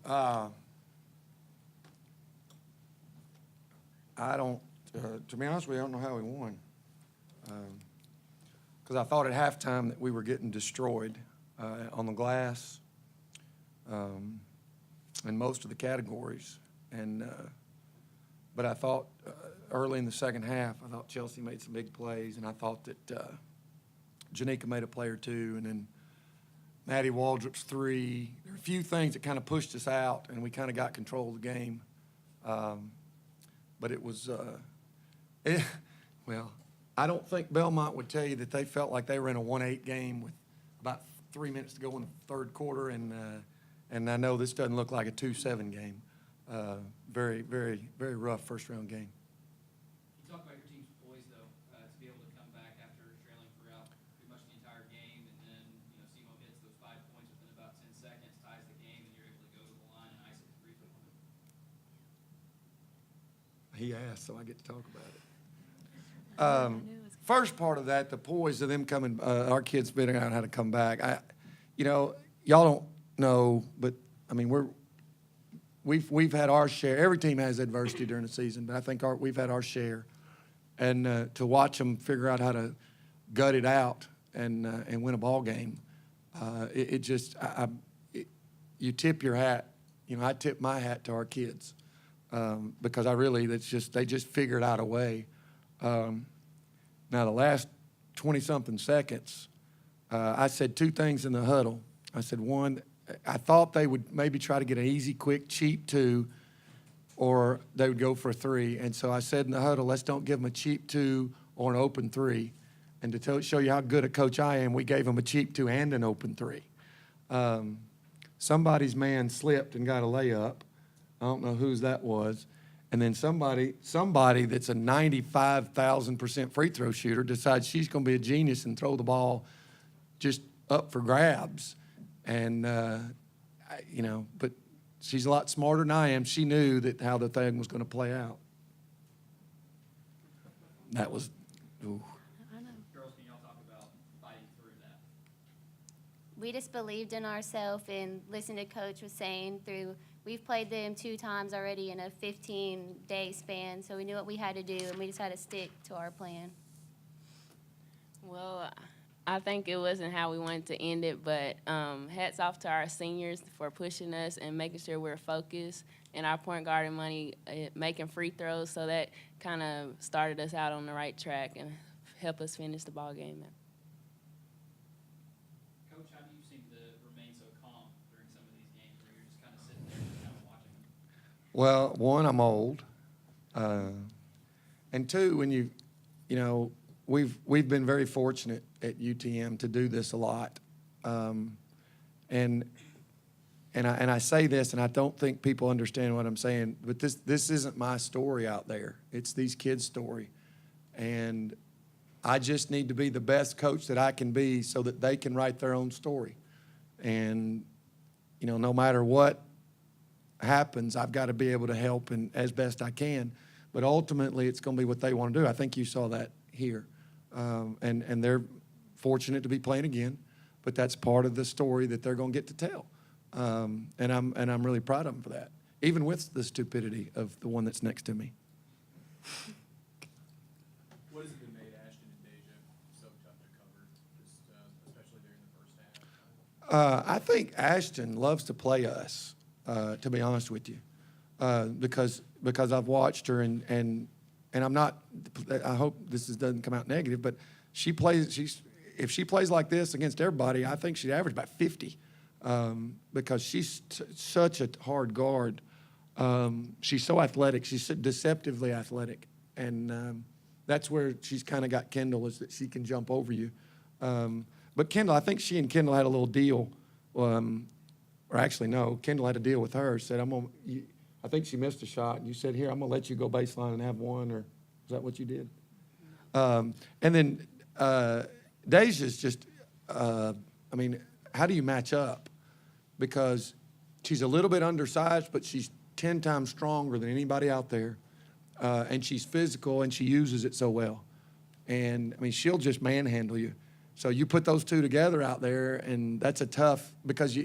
I don't, to be honest with you, I don't know how we won. Because I thought at halftime that we were getting destroyed on the glass in most of the categories. But I thought early in the second half, I thought Chelsea made some big plays, and I thought that Janika made a play or two, and then Maddie Waldrop's three. There were a few things that kind of pushed us out, and we kind of got control of the game. But it was, well, I don't think Belmont would tell you that they felt like they were in a 1-8 game with about 3 minutes to go in the third quarter, and I know this doesn't look like a 2-7 game. Very, very, very rough first-round game. You talk about your team's poise, though, to be able to come back after trailing throughout pretty much the entire game, and then Simo hits those 5 points within about 10 seconds, ties the game, and you're able to go to the line and ice it 3-foot limit. He asked, so I get to talk about it. First part of that, the poise of them coming, our kids figuring out how to come back. Y'all don't know, but I mean we've had our share. Every team has adversity during the season, but I think we've had our share, and to watch them figure out how to gut it out and win a ball game, you tip your hat. I tip my hat to our kids because they just figured out a way. Now, the last 20-something seconds, I said two things in the huddle. I said, one, I thought they would maybe try to get an easy, quick, cheap 2, or they would go for a 3. And so I said in the huddle, let's don't give them a cheap 2 or an open 3. And to show you how good a coach I am, we gave them a cheap 2 and an open 3. Somebody's man slipped and got a layup. I don't know whose that was. And then somebody that's a 95,000% free throw shooter decides she's going to be a genius and throw the ball just up for grabs. And, but she's a lot smarter than I am. She knew how the thing was going to play out. That was, ooh. I know. Girls, can y'all talk about fighting through that? We just believed in ourselves and listened to Coach was saying we've played them 2 times already in a 15-day span, so we knew what we had to do, and we just had to stick to our plan. Well, I think it wasn't how we wanted to end it, but hats off to our seniors for pushing us and making sure we're focused, and our point guard and Money making free throws, so that kind of started us out on the right track and helped us finish the ball game. Coach, how do you seem to remain so calm during some of these games where you're just kind of sitting there and kind of watching them? Well, one, I'm old. And two, when we've been very fortunate at UTM to do this a lot. And I say this, and I don't think people understand what I'm saying, but this isn't my story out there. It's these kids' story. And I just need to be the best coach that I can be so that they can write their own story. And, no matter what happens, I've got to be able to help and as best I can. But ultimately, it's going to be what they want to do. I think you saw that here. And they're fortunate to be playing again, but that's part of the story that they're going to get to tell. And I'm really proud of them for that, even with the stupidity of the one that's next to me. What has it been made Ashton and Deja so tough to cover, especially during the first half? I think Ashton loves to play us, to be honest with you, because I've watched her and I'm not. I hope this doesn't come out negative, but she plays. If she plays like this against everybody, I think she'd average about 50, because she's such a hard guard. She's so athletic. She's deceptively athletic, and that's where she's kind of got Kendall, is that she can jump over you. But Kendall, I think she and Kendall had a little deal, or actually no, Kendall had a deal with her. Said, I think she missed a shot, and you said, here, I'm going to let you go baseline and have one, or is that what you did? And then Deja's just, how do you match up? Because she's a little bit undersized, but she's 10 times stronger than anybody out there, and she's physical, and she uses it so well. And, she'll just manhandle you. So you put those two together out there, and that's a tough, because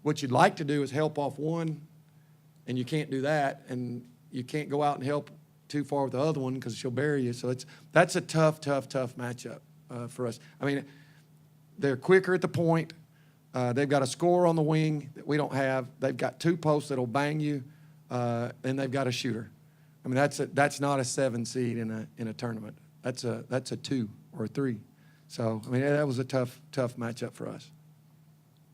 what you'd like to do is help off one and you can't do that, and you can't go out and help too far with the other one because she'll bury you. So that's a tough matchup for us. I mean, they're quicker at the point. They've got a scorer on the wing that we don't have. They've got 2 posts that'll bang you, and they've got a shooter. I mean, that's not a 7 seed in a tournament. That's a 2 or a 3. So I mean, that was a tough matchup for us.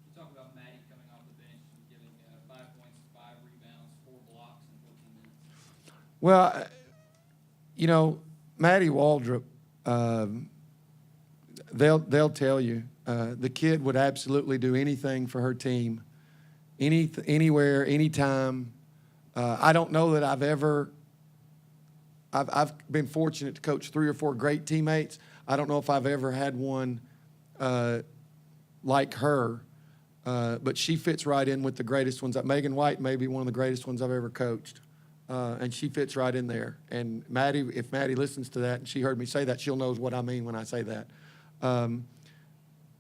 You talk about Maddie coming off the bench and giving 5 points, 5 rebounds, 4 blocks in 14 minutes. Well, you know, Maddie Waldrop, they'll tell you the kid would absolutely do anything for her team, anywhere, anytime. I don't know that I've been fortunate to coach 3 or 4 great teammates. I don't know if I've ever had one like her, but she fits right in with the greatest ones. Megan White may be one of the greatest ones I've ever coached, and she fits right in there. And Maddie, if Maddie listens to that and she heard me say that, she'll know what I mean when I say that.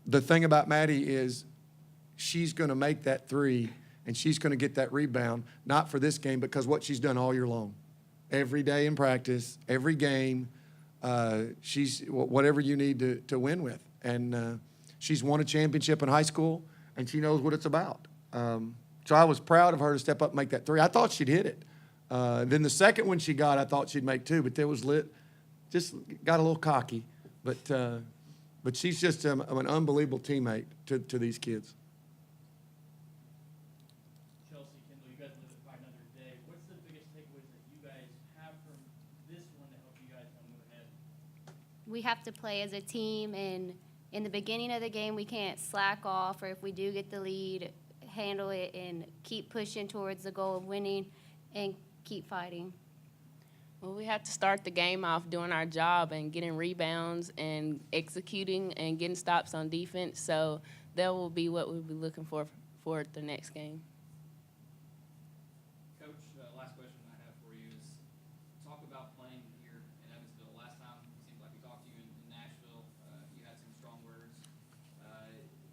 The thing about Maddie is she's going to make that 3, and she's going to get that rebound, not for this game, because what she's done all year long. Every day in practice, every game, she's whatever you need to win with. And she's won a championship in high school, and she knows what it's about. So I was proud of her to step up and make that 3. I thought she'd hit it. Then the second one she got, I thought she'd make 2, but it was lit. Just got a little cocky. But she's just an unbelievable teammate to these kids. Chelsea, Kendall, you guys live to fight another day. What's the biggest takeaways that you guys have from this one to help you guys move ahead? We have to play as a team, and in the beginning of the game, we can't slack off, or if we do get the lead, handle it and keep pushing towards the goal of winning and keep fighting. Well, we have to start the game off doing our job and getting rebounds and executing and getting stops on defense. So that will be what we'll be looking for the next game. Coach, last question I have for you is talk about playing here in Evansville. Last time it seemed like we talked to you in Nashville. You had some strong words.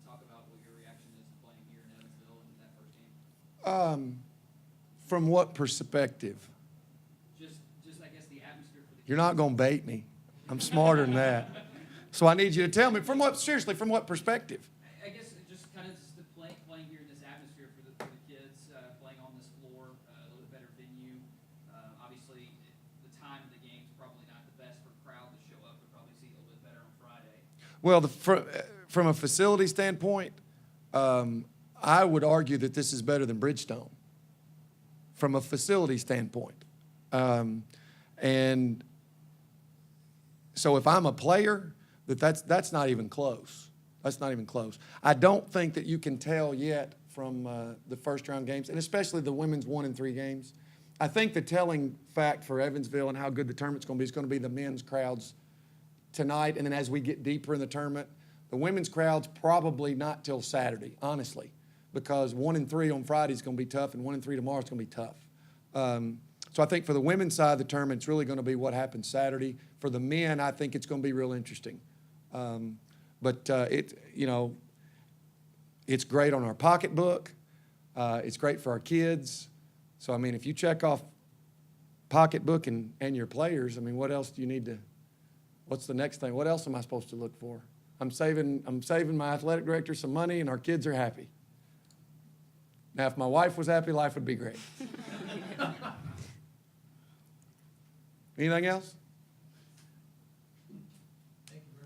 Talk about what your reaction is to playing here in Evansville in that first game. From what perspective? Just I guess the atmosphere for the You're not going to bait me. I'm smarter than that. So I need you to tell me, from what perspective? I guess just kind of just the playing here in this atmosphere for the kids, playing on this floor, a little bit better venue. Obviously, the time of the game is probably not the best for crowd to show up. We'll probably see a little bit better on Friday. Well, from a facility standpoint, I would argue that this is better than Bridgestone. From a facility standpoint. And so if I'm a player, that's not even close. That's not even close. I don't think that you can tell yet from the first round games, and especially the women's 1 and 3 games. I think the telling fact for Evansville and how good the tournament's going to be is going to be the men's crowds tonight, and then as we get deeper in the tournament, the women's crowd's probably not till Saturday, honestly, because 1 and 3 on Friday is going to be tough, and 1 and 3 tomorrow is going to be tough. So I think for the women's side of the tournament, it's really going to be what happens Saturday. For the men, I think it's going to be real interesting. But it's great on our pocketbook. It's great for our kids. So, I mean, if you check off pocketbook and your players, I mean, what else do you need to, what's the next thing? What else am I supposed to look for? I'm saving my athletic director some money, and our kids are happy. Now, if my wife was happy, life would be great. Anything else?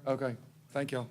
Okay. Thank y'all.